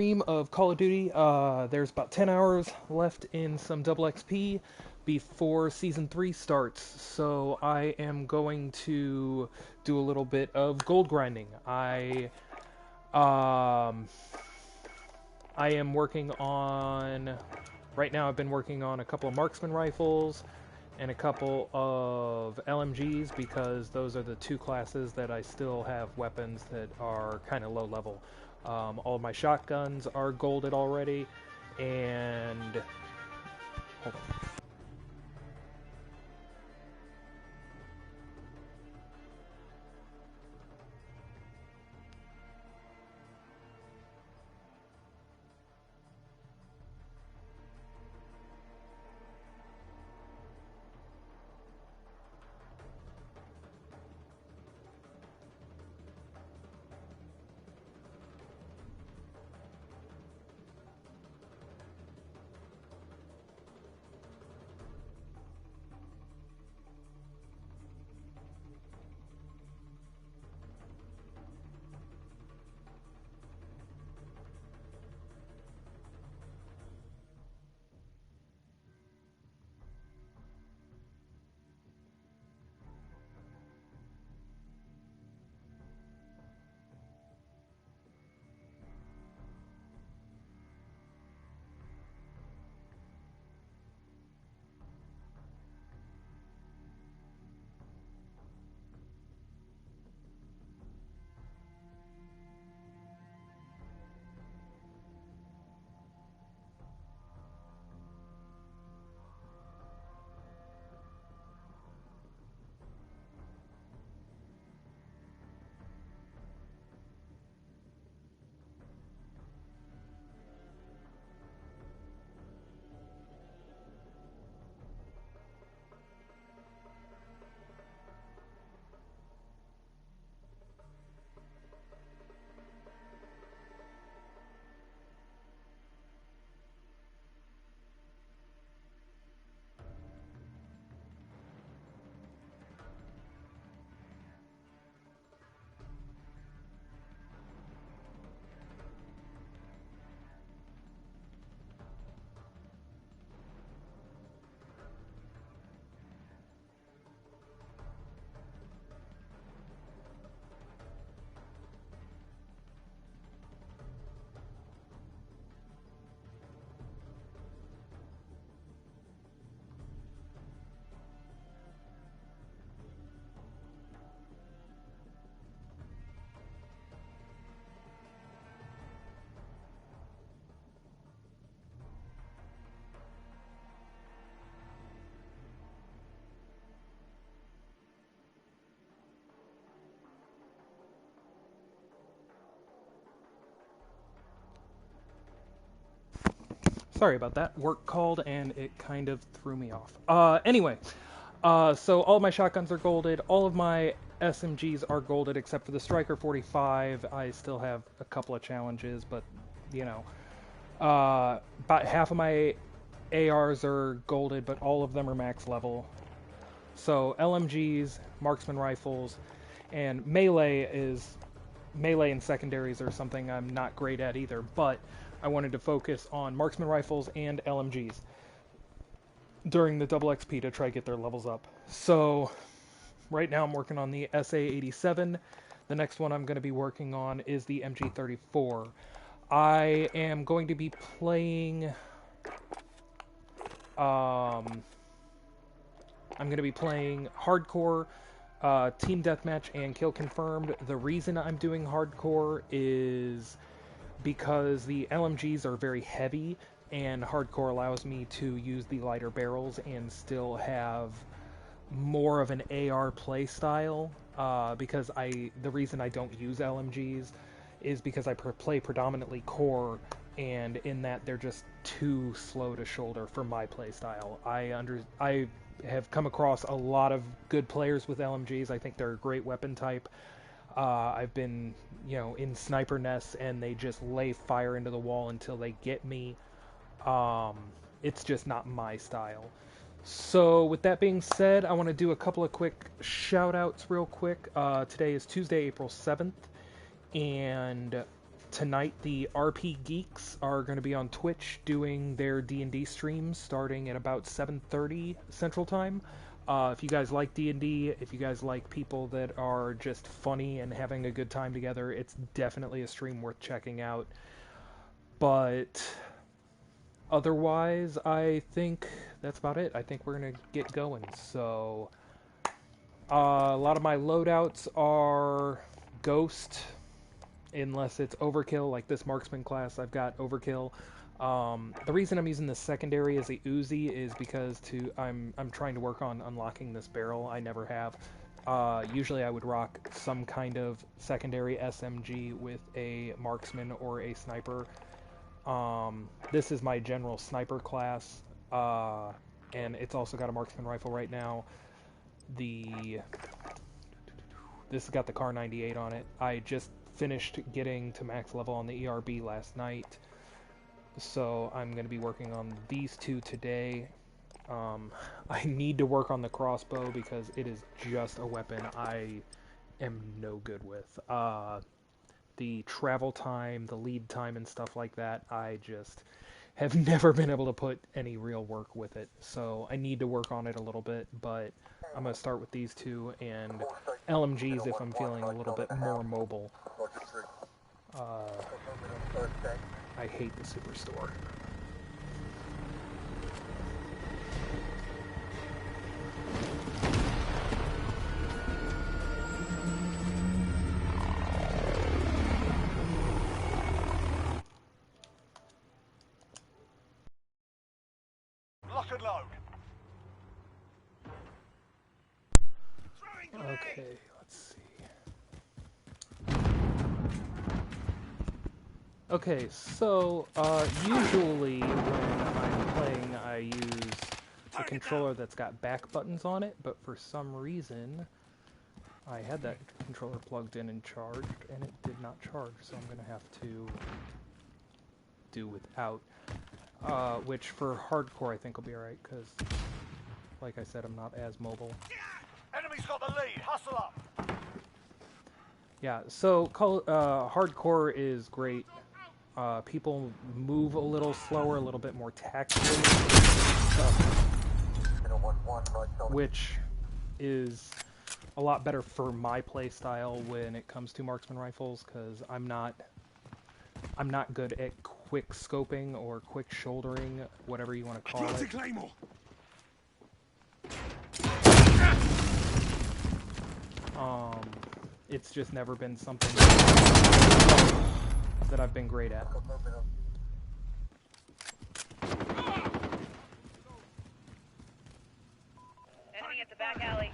Stream of Call of Duty. There's about 10 hours left in some double XP before Season 3 starts, so I am going to do a little bit of gold grinding. Um, I am working on. Right now, I've been working on a couple of marksman rifles and a couple of LMGs because those are the two classes that I still have weapons that are kind of low level. All of my shotguns are golded already, and hold on. Sorry about that. Work called and it kind of threw me off. Anyway, so all of my shotguns are golded. All of my SMGs are golded except for the Striker 45. I still have a couple of challenges, but you know, about half of my ARs are golded, but all of them are max level. So LMGs, marksman rifles, and melee and secondaries are something I'm not great at either, but I wanted to focus on marksman rifles and LMGs during the double XP to try to get their levels up. So right now I'm working on the SA-87. The next one I'm going to be working on is the MG34. I am going to be playing um, I'm going to be playing hardcore, team deathmatch, and kill confirmed. The reason I'm doing hardcore is because the LMGs are very heavy, and hardcore allows me to use the lighter barrels and still have more of an AR play style. Because the reason I don't use LMGs is because I play predominantly core, and in that they're just too slow to shoulder for my play style. I have come across a lot of good players with LMGs. I think they're a great weapon type. I've been, in sniper nests and they just lay fire into the wall until they get me. Um, it's just not my style. So, with that being said, I want to do a couple of quick shout outs real quick. Today is Tuesday, April 7th, and tonight the RP Geeks are going to be on Twitch doing their D&D streams starting at about 7:30 Central Time. If you guys like D&D, if you guys like people that are just funny and having a good time together, it's definitely a stream worth checking out. But otherwise, I think that's about it. I think we're going to get going. So a lot of my loadouts are Ghost, unless it's Overkill, like this Marksman class. I've got Overkill. The reason I'm using the secondary as a Uzi is because I'm trying to work on unlocking this barrel. I never have. Usually I would rock some kind of secondary SMG with a Marksman or a Sniper. This is my general Sniper class, and it's also got a Marksman rifle right now. This has got the Kar 98 on it. I just finished getting to max level on the ERB last night, so I'm going to be working on these two today. I need to work on the crossbow because it is just a weapon I am no good with. The travel time, the lead time, and stuff like that, I just have never been able to put any real work with it. So I need to work on it a little bit, but I'm going to start with these two and LMGs if I'm feeling a little bit more mobile. I hate the Superstore. Lock and load. Okay, let's see. Okay, so usually when I'm playing I use a controller that's got back buttons on it, but for some reason I had that controller plugged in and charged and it did not charge, so I'm going to have to do without. Which for hardcore I think will be alright, because like I said, I'm not as mobile. Enemy's got the lead. Hustle up. Yeah, so hardcore is great. People move a little slower, a little bit more tactically, which is a lot better for my play style when it comes to marksman rifles, because I'm not good at quick scoping or quick shouldering, whatever you want to call it. It's just never been something that I've been great at. Enemy at the back alley.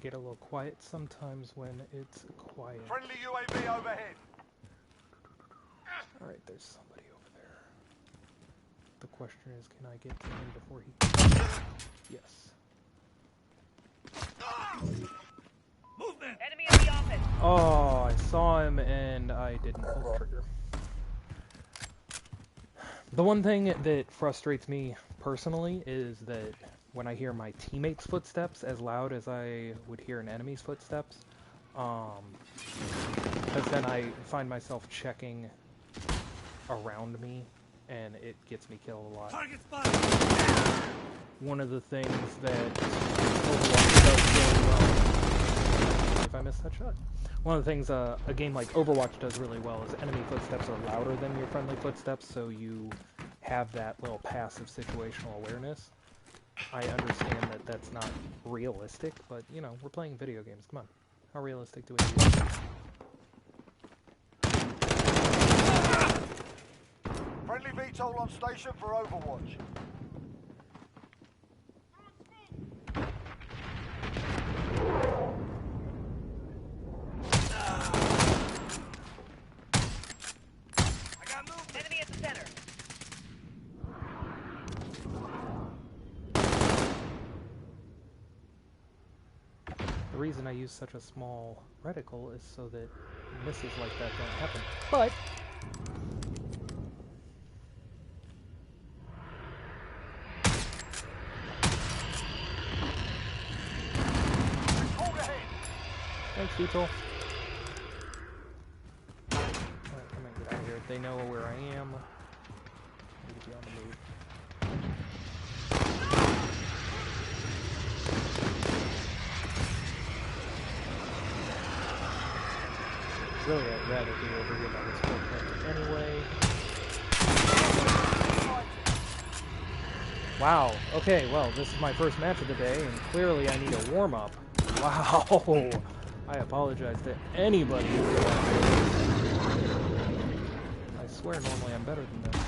Get a little quiet sometimes when it's quiet. Friendly UAV overhead. Alright, there's somebody over there. The question is, can I get to him before he... Yes. Movement! Enemy at the office! Oh, I saw him and I didn't pull the trigger. The one thing that frustrates me personally is that when I hear my teammates' footsteps as loud as I would hear an enemy's footsteps, because then I find myself checking around me, and it gets me killed a lot. Target spotted. One of the things that Overwatch does really well... If I missed that shot. One of the things a game like Overwatch does really well is enemy footsteps are louder than your friendly footsteps, so you have that little passive situational awareness. I understand that that's not realistic, but, you know, we're playing video games. Come on. How realistic do we need it? Friendly VTOL on station for Overwatch. The reason I use such a small reticle is so that misses like that don't happen. But Call ahead. thanks, Beetle. Alright, come on, get out of here. They know where I am. I need to be on the move. Really, I'd rather be over here by this point anyway. Wow. Okay, well, this is my first match of the day, and clearly I need a warm-up. Wow. I apologize to anybody who I swear normally I'm better than this.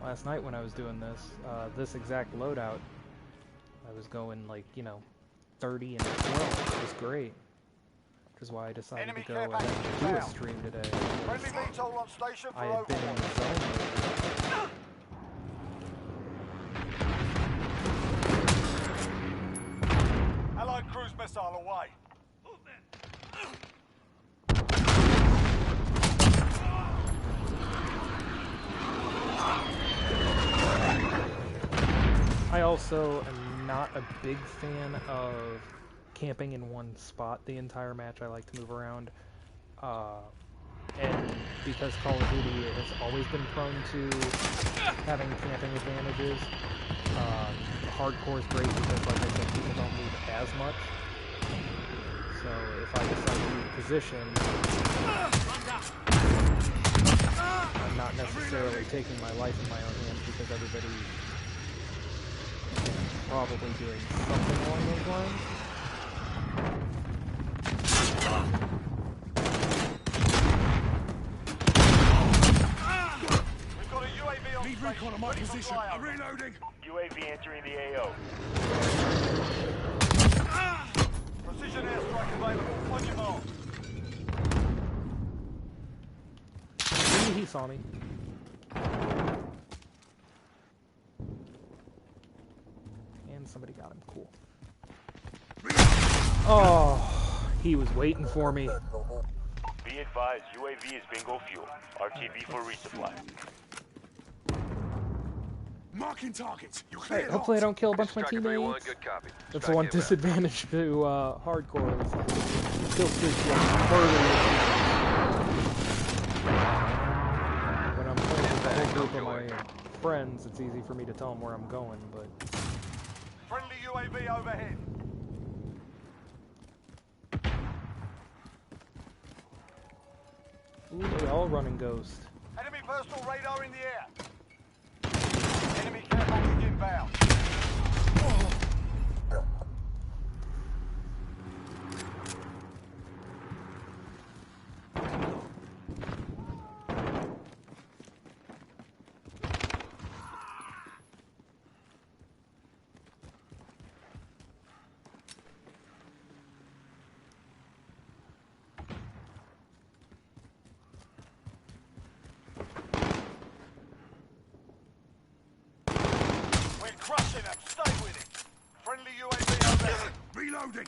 Last night when I was doing this, this exact loadout, I was going like, 30 and 12. It was great. Which is why I decided Enemy to care go ahead package and do a inbound. stream today. Friendly VTOL on station for I had been in the overwatch. zone. Allied cruise missile away. I also am not a big fan of camping in one spot the entire match. I like to move around. And because Call of Duty has always been prone to having camping advantages, hardcore is great because, like I said, people don't move as much. So if I decide to move position, I'm not necessarily taking my life in my own hands because everybody's probably doing something along those lines. We've got a UAV on station. Recon on my Ready for position. flyover. I'm reloading. UAV entering the AO. Precision airstrike available. On your mark. He saw me. And somebody got him. Cool. Oh, he was waiting for me. Be advised, UAV is bingo fuel. RTB for resupply. Marking targets. You're Right, clear. hopefully I don't kill a bunch of my Striker 3-1, teammates. good copy. That's Strike the one inbound. disadvantage to hardcore is kill streaks like murder your teammates. When I'm playing with a whole group of my friends, it's easy for me to tell them where I'm going, but Friendly UAV overhead. ooh, they all run and ghost. Enemy personal radar in the air. Enemy care package inbound. We're crushing them. Stay with it. Friendly UAV overhead. Reloading.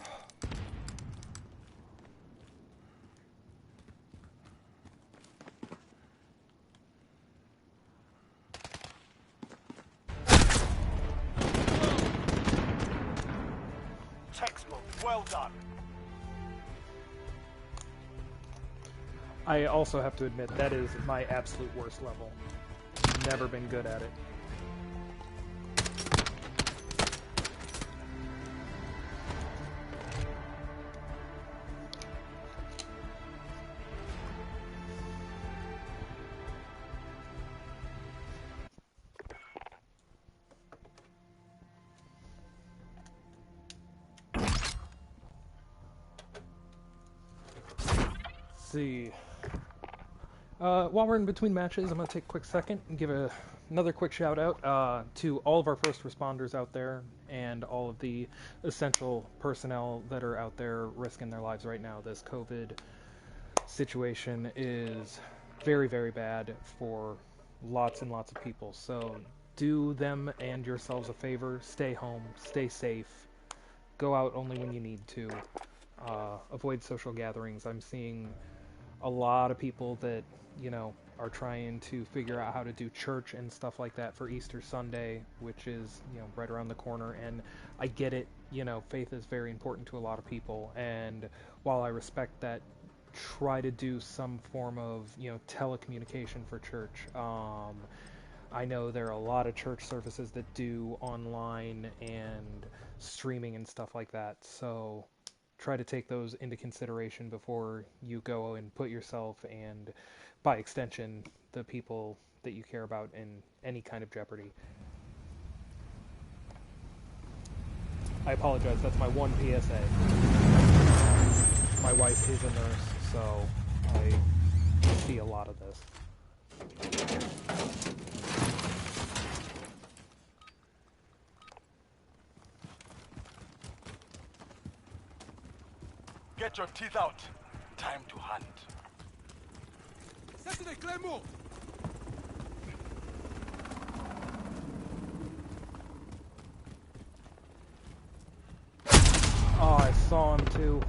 Textbook. Well done. I also have to admit, that is my absolute worst level. Never been good at it. See. While we're in between matches, I'm going to take a quick second and give another quick shout out to all of our first responders out there and all of the essential personnel that are out there risking their lives right now. This COVID situation is very, very bad for lots and lots of people. So do them and yourselves a favor. Stay home. Stay safe. go out only when you need to. Avoid social gatherings. I'm seeing a lot of people that, are trying to figure out how to do church and stuff like that for Easter Sunday, which is, right around the corner. And I get it, faith is very important to a lot of people. And while I respect that, try to do some form of, telecommunication for church. I know there are a lot of church services that do online and streaming and stuff like that. So try to take those into consideration before you go and put yourself and, by extension, the people that you care about in any kind of jeopardy. I apologize, that's my one PSA. My wife is a nurse, so I see a lot of this. Get your teeth out. Time to hunt. Saturday, Claymore! Oh, I saw him too.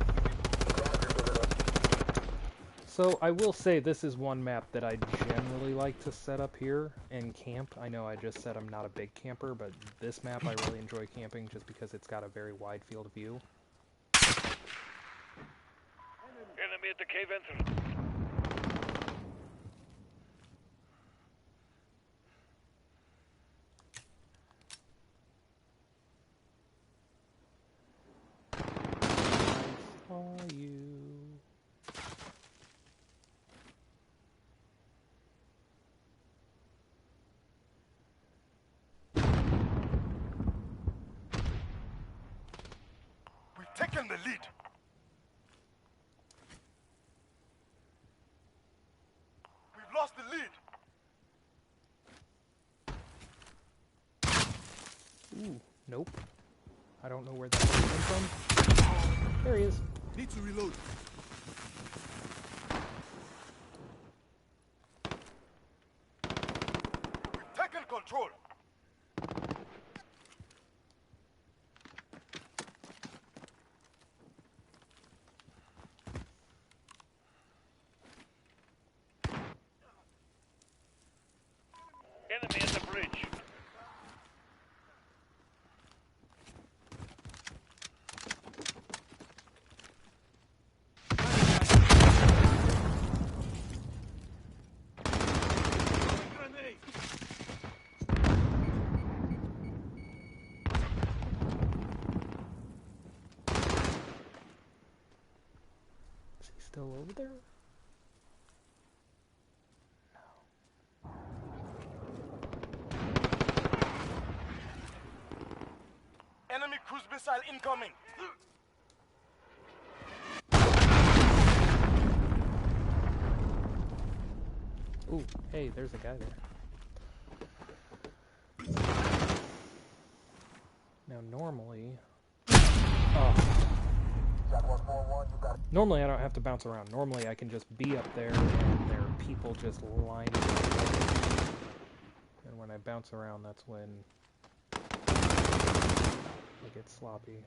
So I will say this is one map that I generally like to set up here and camp. I know I just said I'm not a big camper, but this map I really enjoy camping just because it's got a very wide field of view. Enemy at the cave entrance. I saw you. We've taken the lead. We've lost the lead. Ooh, nope. I don't know where that came from. There he is. Need to reload. We've taken control. Enemy at the bridge. Grenade! Is he still over there? Enemy cruise missile incoming. Ooh, hey, there's a guy there. Now normally... Oh. Normally I don't have to bounce around. Normally I can just be up there and there are people just lining up. And when I bounce around, that's when I get sloppy.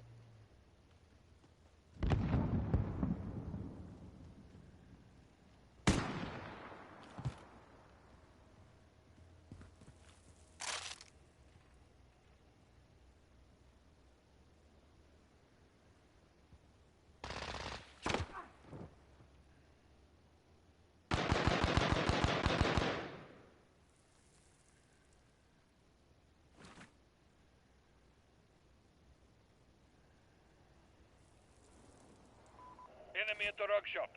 Enemy at the rug shop.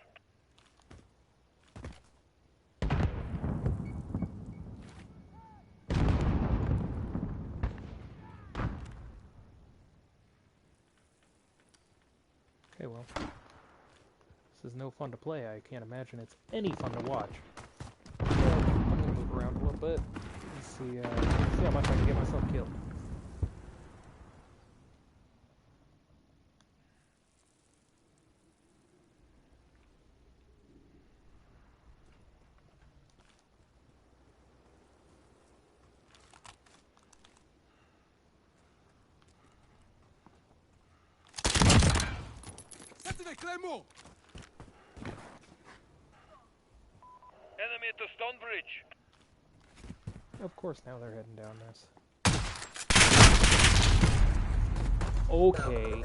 Okay, well. This is no fun to play. I can't imagine it's any fun to watch. So, I'm gonna move around a little bit and see how much I can get myself killed. Saturday, Claymore! Enemy at the stone bridge. Of course, now they're heading down this. Okay.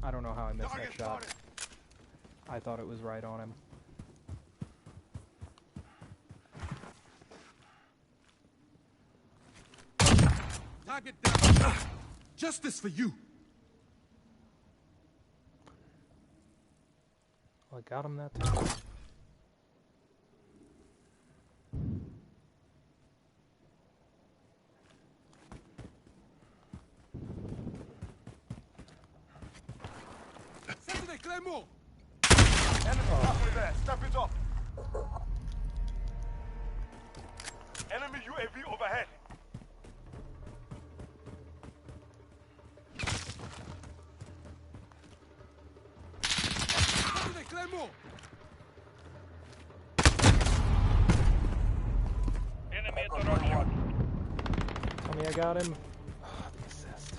I don't know how I missed that Target shot. spotted. I thought it was right on him. Target down. Justice for you. Well, I got him that time. Saturday, Claymore! Enemy halfway there. Step it up. Enemy UAV overhead. Saturday, Claymore! Enemy at the rock shop. Tell me I got him. The assist.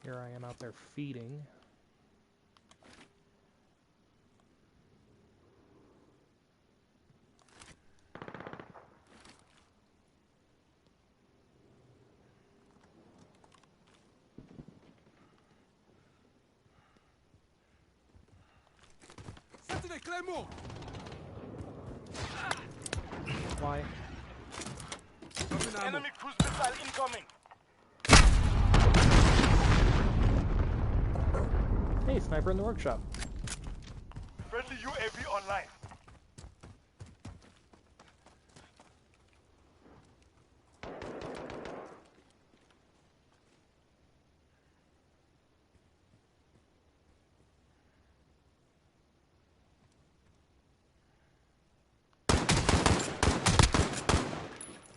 Here I am out there feeding. Saturday, Claymore! Why? Dropping ammo. Enemy cruise missile incoming. Hey, sniper in the workshop. Friendly UAV online.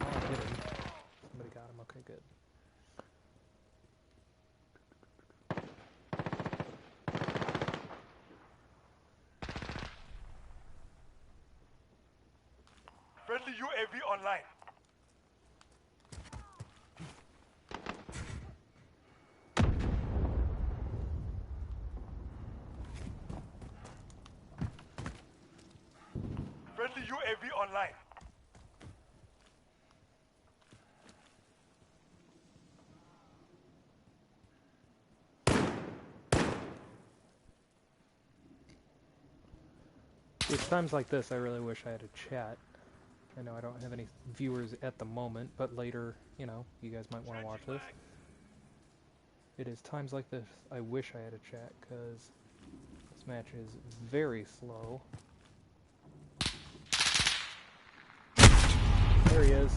Oh, I hit him. Somebody got him. Okay, good. Friendly UAV online. Friendly UAV online. It's times like this I really wish I had a chat. I know I don't have any viewers at the moment, but later, you know, you guys might want to watch this. It is times like this I wish I had a chat, because this match is very slow. There he is.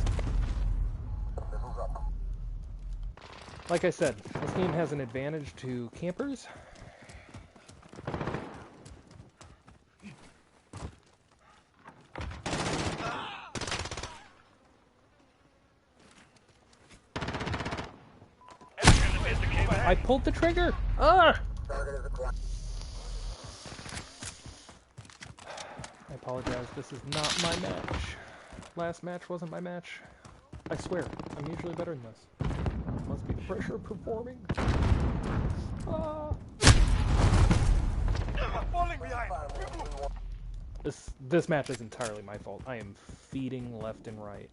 Like I said, this game has an advantage to campers. I pulled the trigger! Ah! I apologize, this is not my match. Last match wasn't my match. I swear, I'm usually better than this. Must be the pressure of performing. Ah! Falling behind. This match is entirely my fault. I am feeding left and right.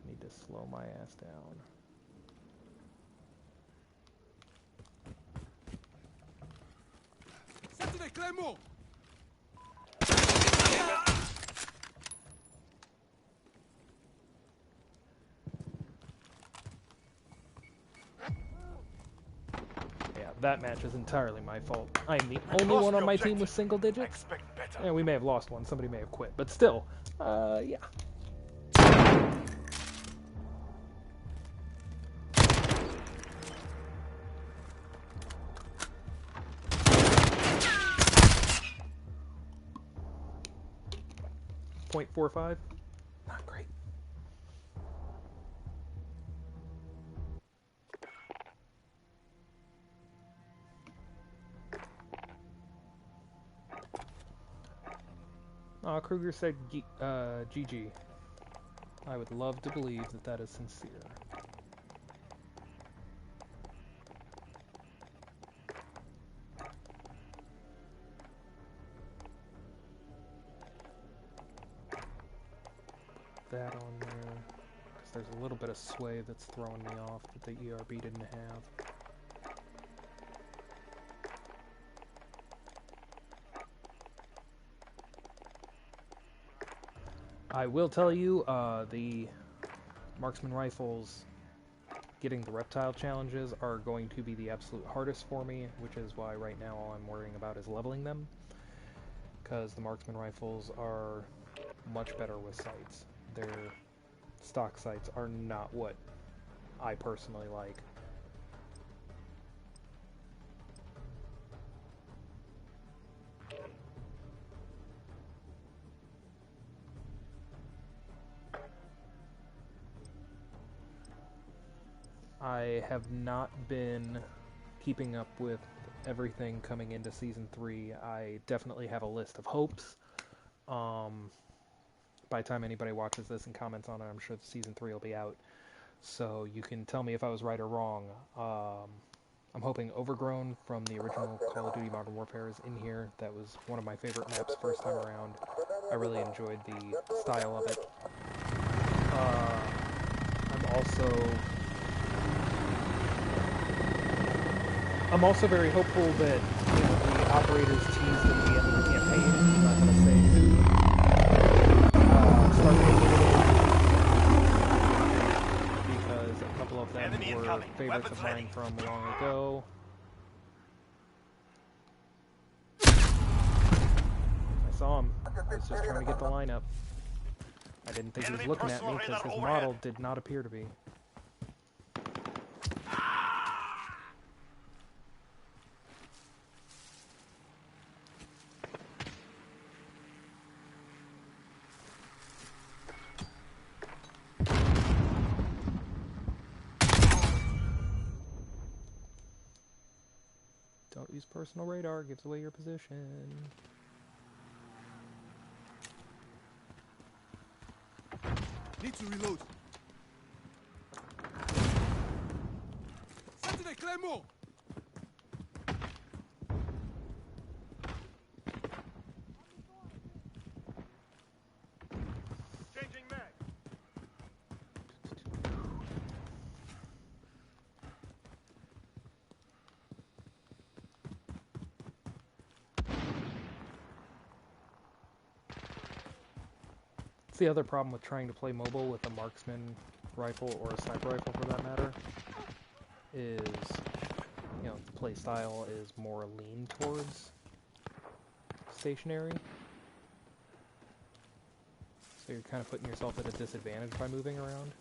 I need to slow my ass down. Saturday, Claymore! Yeah, that match is entirely my fault. I am the only one on my team with single digits. Expect better. Yeah, we may have lost one. Somebody may have quit, but still, yeah. .45, not great. Kruger said GG. I would love to believe that that is sincere. That on there, because there's a little bit of sway that's throwing me off that the ERB didn't have. I will tell you, the marksman rifles getting the reptile challenges are going to be the absolute hardest for me, which is why right now all I'm worrying about is leveling them, because the marksman rifles are much better with sights. Their stock sights are not what I personally like. I have not been keeping up with everything coming into Season 3. I definitely have a list of hopes. By the time anybody watches this and comments on it, I'm sure Season 3 will be out. So you can tell me if I was right or wrong. I'm hoping Overgrown from the original Call of Duty Modern Warfare is in here. That was one of my favorite maps first time around. I really enjoyed the style of it. I'm also very hopeful that the operators teased at the end of the campaign, I'm not going to say who, start making it because a couple of them were favorites of mine from long ago. I saw him. I was just trying to get the lineup. I didn't think he was looking at me because his model did not appear to be. Don't use personal radar, gives away your position. Need to reload. Saturday, Claymore! Changing mag. It's the other problem with trying to play mobile with a marksman rifle or a sniper rifle for that matter is, the play style is more lean towards stationary. So you're kind of putting yourself at a disadvantage by moving around.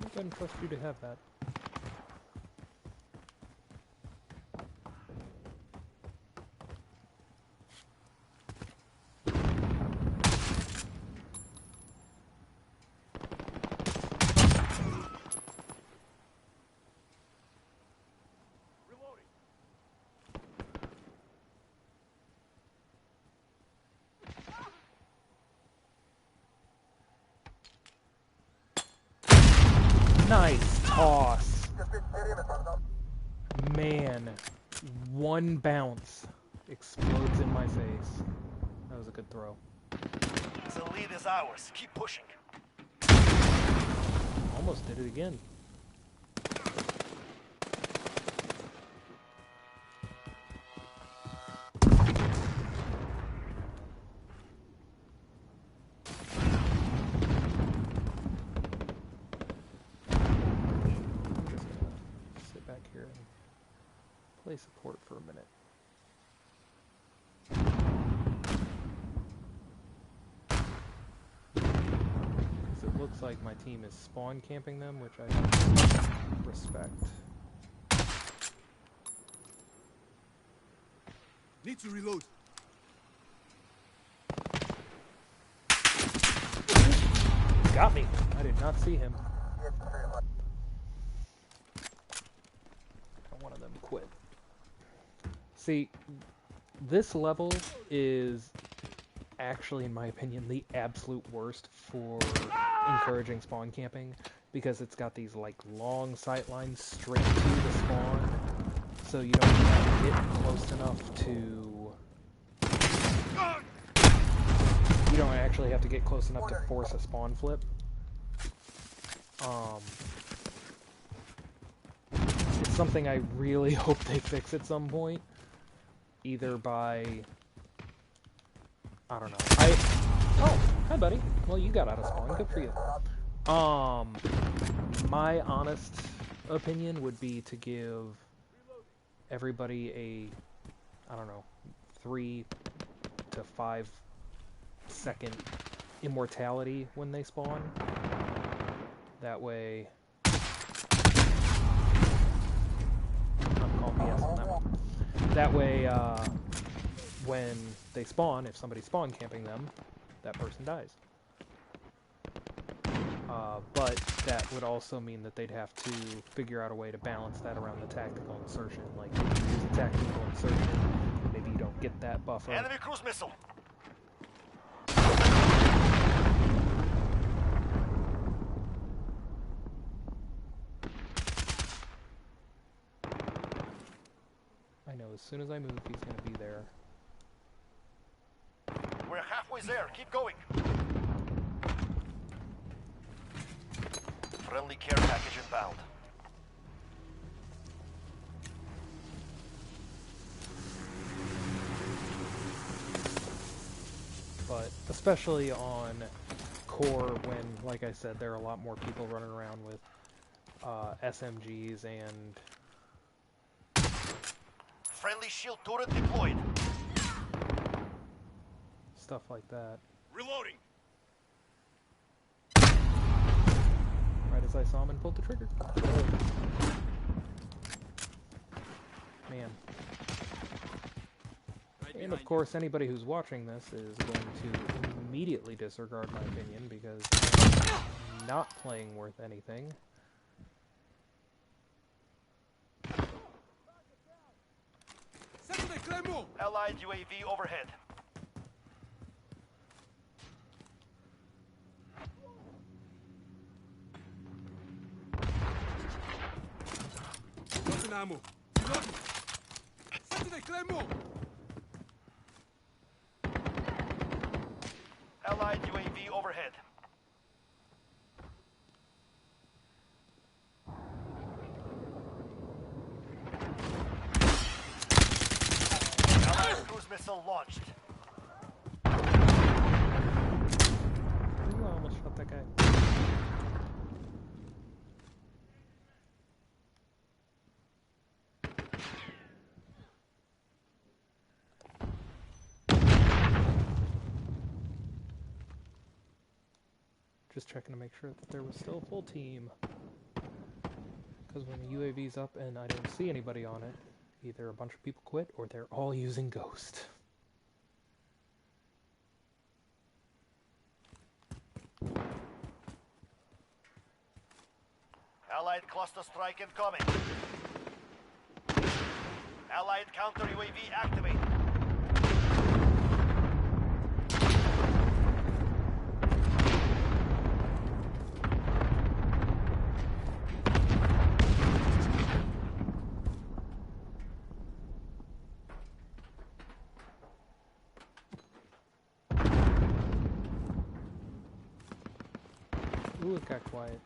I couldn't trust you to have that. Nice toss. Man, one bounce explodes in my face. That was a good throw. The lead is ours. Keep pushing. Almost did it again. Here and play support for a minute. looks like my team is spawn camping them, which I respect. Need to reload. Got me. I did not see him. One of them quit. See, this level is actually, in my opinion, the absolute worst for encouraging spawn camping, because it's got these like long sight lines straight to the spawn, so you don't have to get close enough to... You don't actually have to get close enough to force a spawn flip. It's something I really hope they fix at some point. Either by... I don't know. Oh, hi buddy. Well, you got out of spawn. Good for you. My honest opinion would be to give everybody a, I don't know, 3 to 5 second immortality when they spawn. That way... I'm calling BS on that one. That way, when they spawn, if somebody's spawn camping them, that person dies. But that would also mean that they'd have to figure out a way to balance that around the tactical insertion. Like, if you use a tactical insertion, maybe you don't get that buffer. Enemy cruise missile. I know, as soon as I move, he's going to be there. We're halfway there. Keep going. Friendly care package inbound. But especially on core, when, like I said, there are a lot more people running around with SMGs and... Friendly shield turret deployed. stuff like that. Reloading. Right as I saw him and pulled the trigger. Man. And of course, anybody who's watching this is going to immediately disregard my opinion because I'm not playing worth anything. Allied UAV overhead. Got an ammo. Reloading. Saturday Claymore. Allied UAV overhead. Allied cruise missile launched. Ooh, I almost shot that guy. Just checking to make sure that there was still a full team. Because when the UAV's up and I don't see anybody on it, either a bunch of people quit or they're all using Ghost. Allied cluster strike incoming. Allied counter UAV activate. Ooh, it got quiet.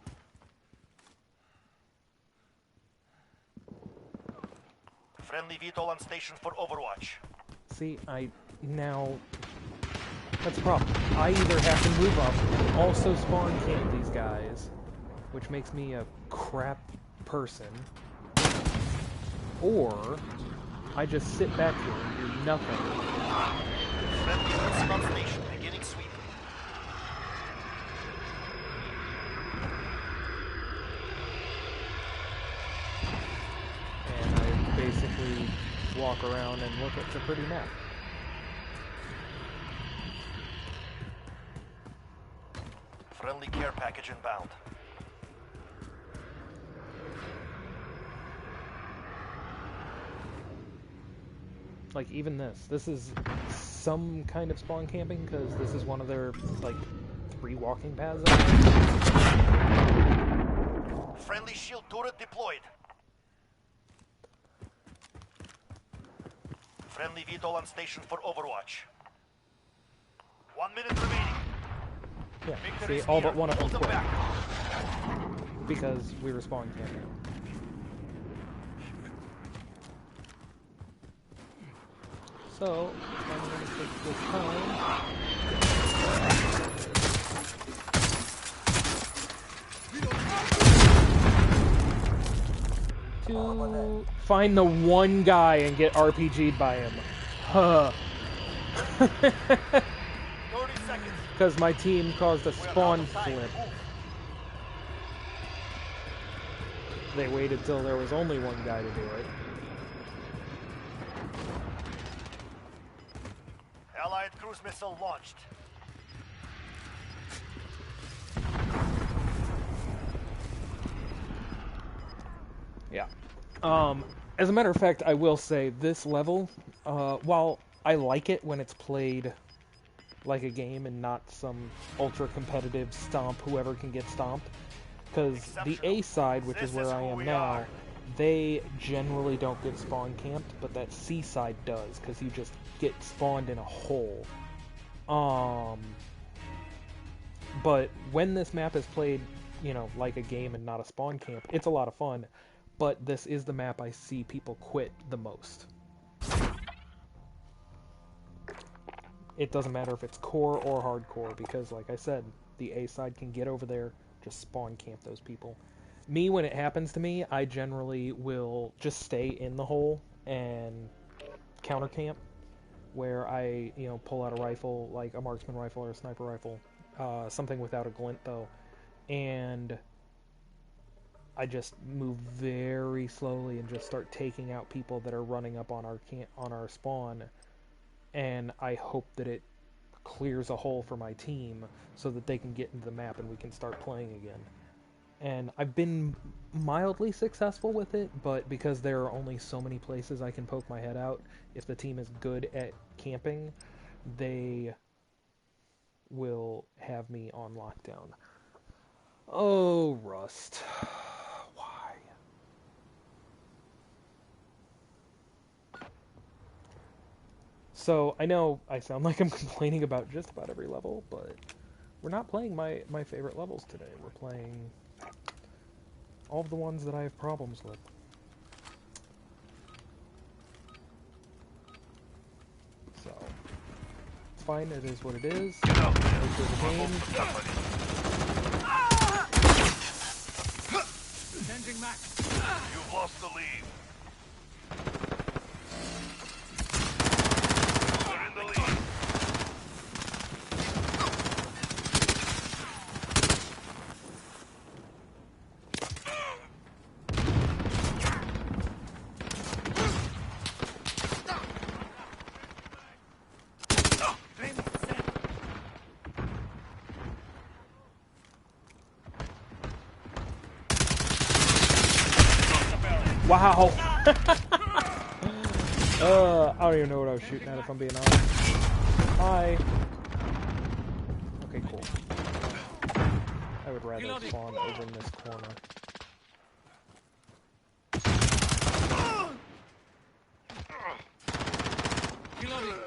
Friendly VTOL on station for Overwatch. See, now, that's the problem. I either have to move up and also spawn camp these guys, which makes me a crap person, or I just sit back here and do nothing. Friendly missile on station, beginning sweep. walk around and look at the pretty map. Friendly care package inbound. Like, even this is some kind of spawn camping, because this is one of their, like, 3 walking paths. Friendly shield turret deployed. Friendly VTOL on station for Overwatch. 1 minute remaining. Yeah, Victory see, is all near. but one of them Hold them quit. back. Because we were spawn camping. So, I'm going to take this time to find the one guy and get RPG'd by him. Huh. 30 seconds. Because my team caused a We're out spawn of time. flip. Move. They waited till there was only one guy to do it. Allied cruise missile launched. Yeah. As a matter of fact, I will say this level, while I like it when it's played like a game and not some ultra competitive stomp whoever can get stomped, because the A side, which is where I am now, they generally don't get spawn camped, but that C side does, because you just get spawned in a hole. But when this map is played, you know, like a game and not a spawn camp, it's a lot of fun. But this is the map I see people quit the most. It doesn't matter if it's core or hardcore, because like I said, the A side can get over there, just spawn camp those people. Me, when it happens to me, I generally will just stay in the hole and counter camp, where I, you know, pull out a rifle, like a marksman rifle or a sniper rifle, something without a glint though, and I just move very slowly and just start taking out people that are running up on our spawn, and I hope that it clears a hole for my team so that they can get into the map and we can start playing again. And I've been mildly successful with it, but because there are only so many places I can poke my head out, if the team is good at camping, they will have me on lockdown. Oh, Rust. Why? So, I know I sound like I'm complaining about just about every level, but we're not playing my favorite levels today. We're playing all of the ones that I have problems with. So, it's fine, it is what it is. Nature of the game. Changing max. You've lost the lead. You're in the lead. Wow! I don't even know what I was shooting at, if I'm being honest. Hi! Okay, cool. I would rather spawn over in this corner. Reloading.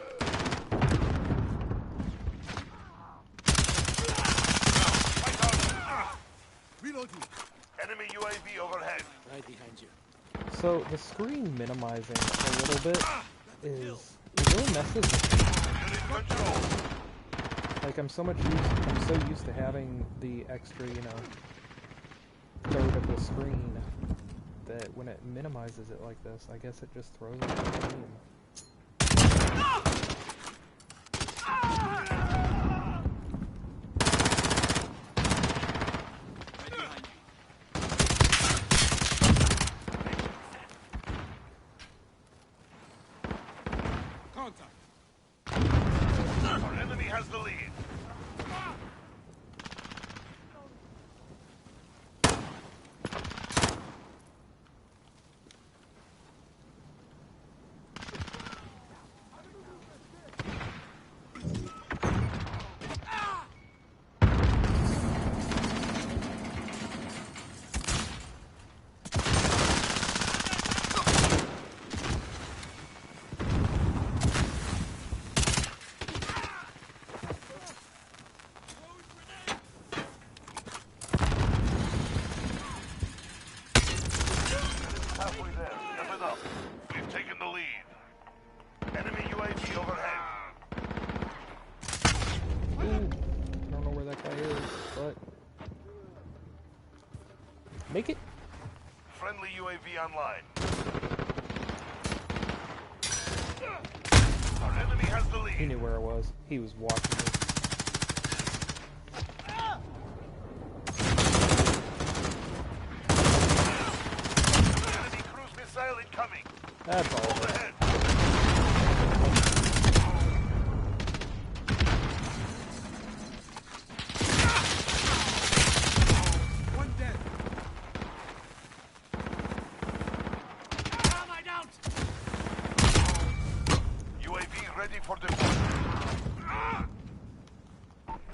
Reloading. Enemy UAV overhead. Right behind you. So, the screen minimizing a little bit is really messes with me. Unit control. Like, I'm so used to having the extra, you know, third of the screen, that when it minimizes it like this, I guess it just throws it out of the game. has the lead. Halfway there. Step it up. We've taken the lead. Enemy UAV overhead. Ooh, I don't know where that guy is, but make it. Friendly UAV online. Our enemy has the He lead. knew where it was. He was watching me. Enemy cruise missile incoming. That's all of it. Overhead. One dead. UAV ready for deployment.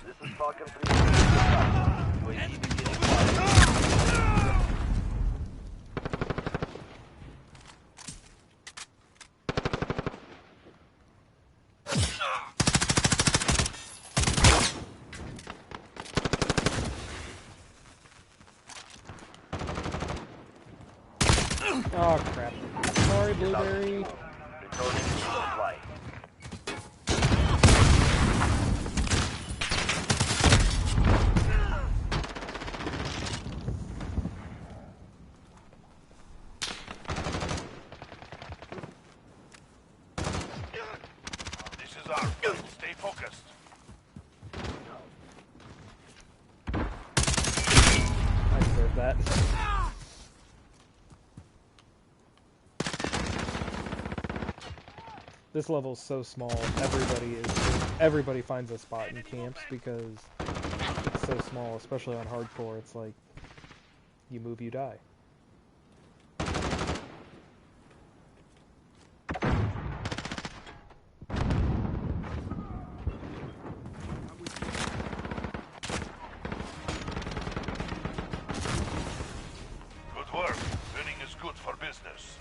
This is Falcon 3. UAV beginning flight. Oh crap. Sorry, Blueberry. Returning to flight. This is our field. Stay focused. I deserve that. This level's so small, everybody finds a spot in camps because it's so small, especially on hardcore. It's like, you move, you die. Good work. Winning is good for business.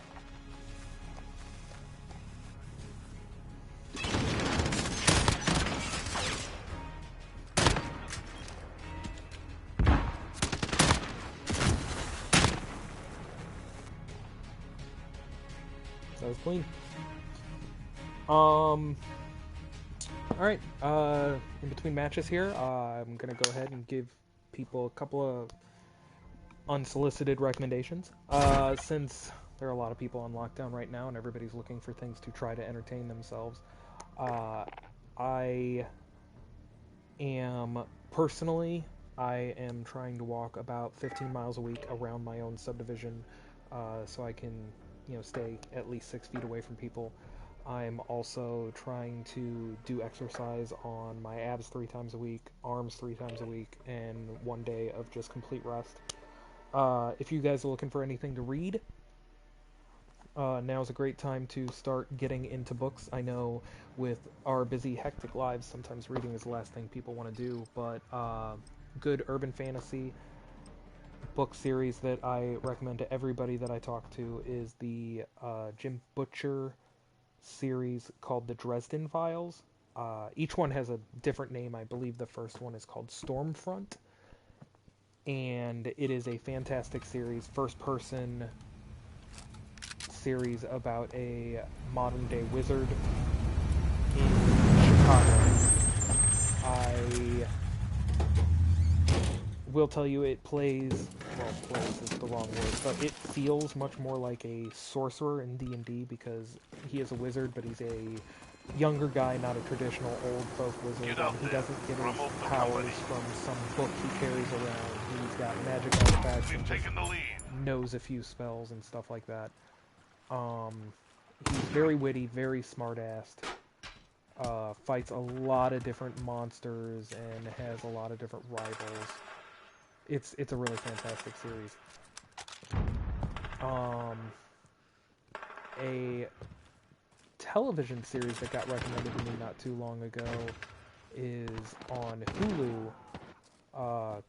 That was clean. Alright, in between matches here, I'm gonna go ahead and give people a couple of unsolicited recommendations. Since there are a lot of people on lockdown right now and everybody's looking for things to try to entertain themselves, I am trying to walk about 15 miles a week around my own subdivision, so I can, stay at least 6 feet away from people. I'm also trying to do exercise on my abs 3 times a week, arms 3 times a week, and 1 day of just complete rest. If you guys are looking for anything to read, now's a great time to start getting into books. I know with our busy, hectic lives, sometimes reading is the last thing people want to do, but good urban fantasy book series that I recommend to everybody that I talk to is the Jim Butcher series called The Dresden Files. Each one has a different name. I believe the first one is called Stormfront, and it is a fantastic series, first-person series about a modern-day wizard in Chicago. I will tell you it plays is the wrong word, but it feels much more like a sorcerer in D&D because he is a wizard, but he's a younger guy, not a traditional old folk wizard. Get out He there. doesn't get his Promote the powers company. from some book he carries around. He's got magic artifacts We've and just taken the lead. knows a few spells and stuff like that. He's very witty, very smart-assed. fights a lot of different monsters and has a lot of different rivals. It's a really fantastic series. A television series that got recommended to me not too long ago is on Hulu,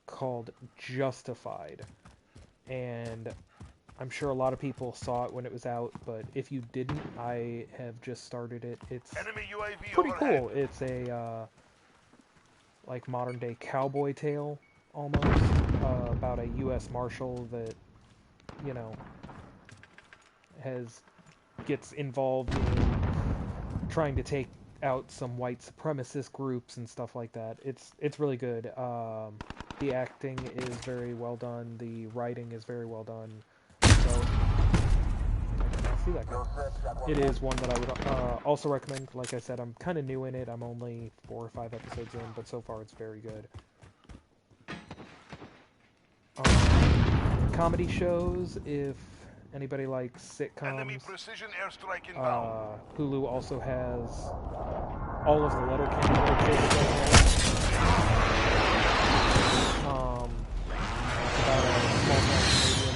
called Justified. And I'm sure a lot of people saw it when it was out, but if you didn't, I have just started it. It's Enemy UAV pretty overhead. cool. It's a like modern day cowboy tale almost, about a U.S. Marshal that, you know, gets involved in trying to take out some white supremacist groups and stuff like that. It's really good. The acting is very well done. The writing is very well done. So see that guy. It is one that I would also recommend. Like I said, I'm kind of new in it. I'm only 4 or 5 episodes in, but so far it's very good. Comedy shows, if anybody likes Enemy sitcoms, precision airstrike inbound. Hulu also has all of the Letterkenny episodes it's about a small town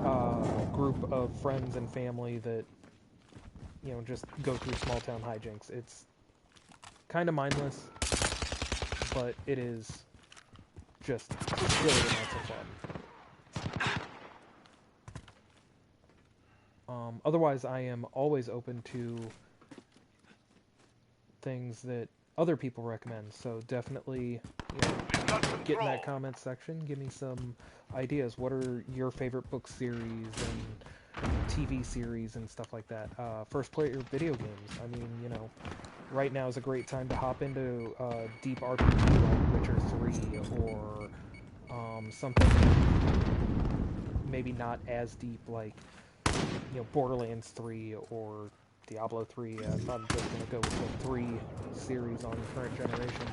Canadian group of friends and family that, you know, just go through small town hijinks. It's kind of mindless, but it is just silly amounts of fun. Otherwise, I am always open to things that other people recommend, so definitely, you know, get in that comment section, give me some ideas. What are your favorite book series and TV series and stuff like that? First player video games. I mean, you know, right now is a great time to hop into deep RPG like Witcher 3, or something maybe not as deep like, you know, Borderlands 3 or Diablo 3. I'm just going to go with the 3 series on the current generation.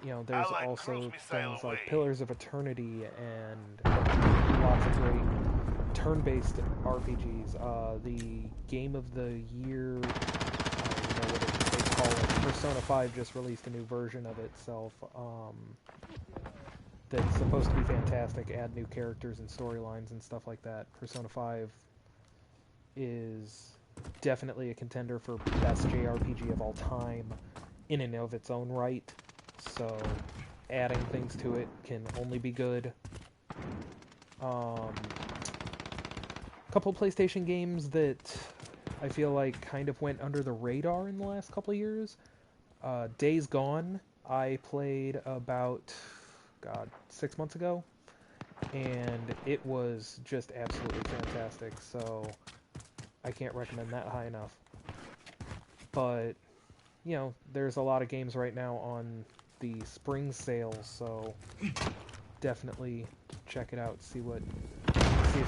You know, there's also things like Pillars of Eternity and lots of great turn-based RPGs. The Game of the Year, I don't know what they call it, Persona 5 just released a new version of itself. That's supposed to be fantastic, add new characters and storylines and stuff like that. Persona 5 is definitely a contender for best JRPG of all time in and of its own right, so adding things to it can only be good. Couple PlayStation games that I feel like kind of went under the radar in the last couple of years. Days Gone, I played about 6 months ago, and it was just absolutely fantastic, so I can't recommend that high enough. But, you know, there's a lot of games right now on the spring sales, so definitely check it out, see if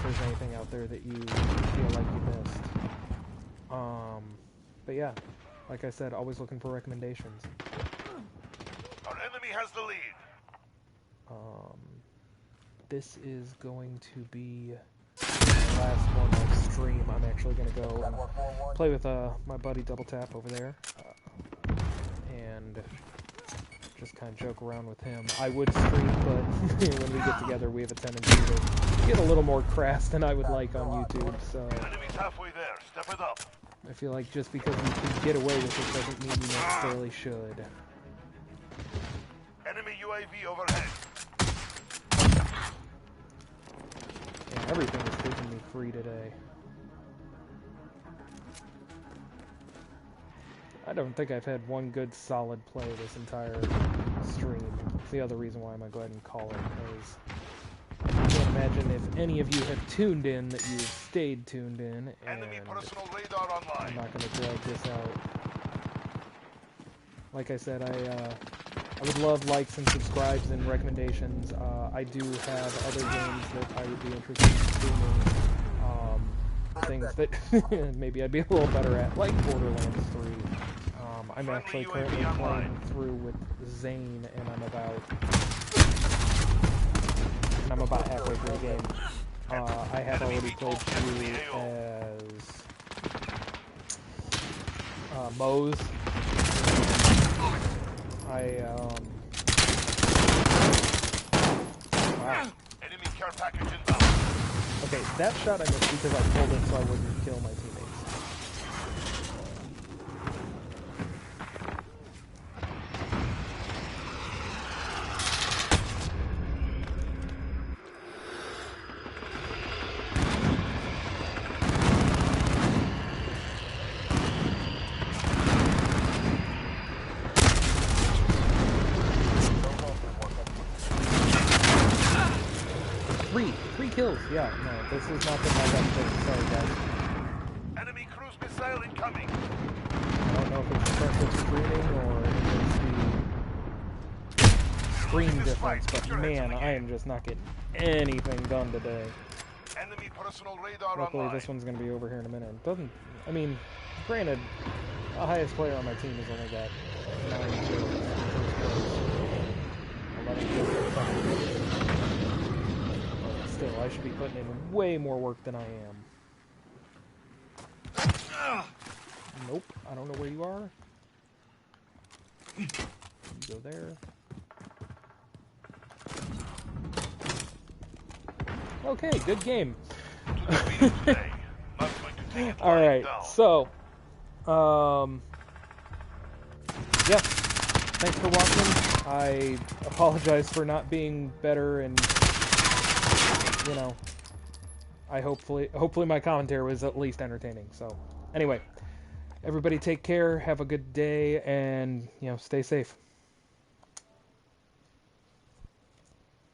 there's anything out there that you feel like you missed. But yeah, like I said, always looking for recommendations. Our enemy has the lead. This is going to be the last one on stream. I'm actually going to go and play with my buddy Double Tap over there, and just kind of joke around with him. I would stream, but when we get together, we have a tendency to get a little more crass than I would like on YouTube, so Enemy's halfway there. Step it up. I feel like just because we can get away with it doesn't mean you necessarily should. Enemy UAV overhead. Yeah, everything is taking me free today. I don't think I've had one good solid play this entire stream. It's the other reason why I'm going to go ahead and call it, because I can't imagine if any of you have tuned in that you've stayed tuned in, and Enemy personal radar online. I'm not going to drag this out. Like I said, I would love likes and subscribes and recommendations. I do have other games that I would be interested in streaming. Things that maybe I'd be a little better at, like Borderlands 3. I'm actually currently playing through with Zane, and I'm about halfway through the game. I have already played through as Moe's. Wow. Enemy care package inbound. Okay, that shot I missed because I pulled it so I wouldn't kill my teammates. 3 kills. Yeah, no, this is not the my best place. Sorry, guys. Enemy cruise missile incoming. I don't know if it's the perfect screening or if it's the screen difference, but man, I am just not getting anything done today. Enemy personal radar Luckily, online. this one's going to be over here in a minute. It doesn't, I mean, granted, the highest player on my team has only got 9 kills in first place. 11 kills in second place. But still, I should be putting in way more work than I am. Nope, I don't know where you are. You go there. Okay, good game. Today. Not going to take it lying Alright, down. so, yeah, thanks for watching. I apologize for not being better, and, you know, hopefully my commentary was at least entertaining. So, anyway, everybody take care, have a good day, and, you know, stay safe.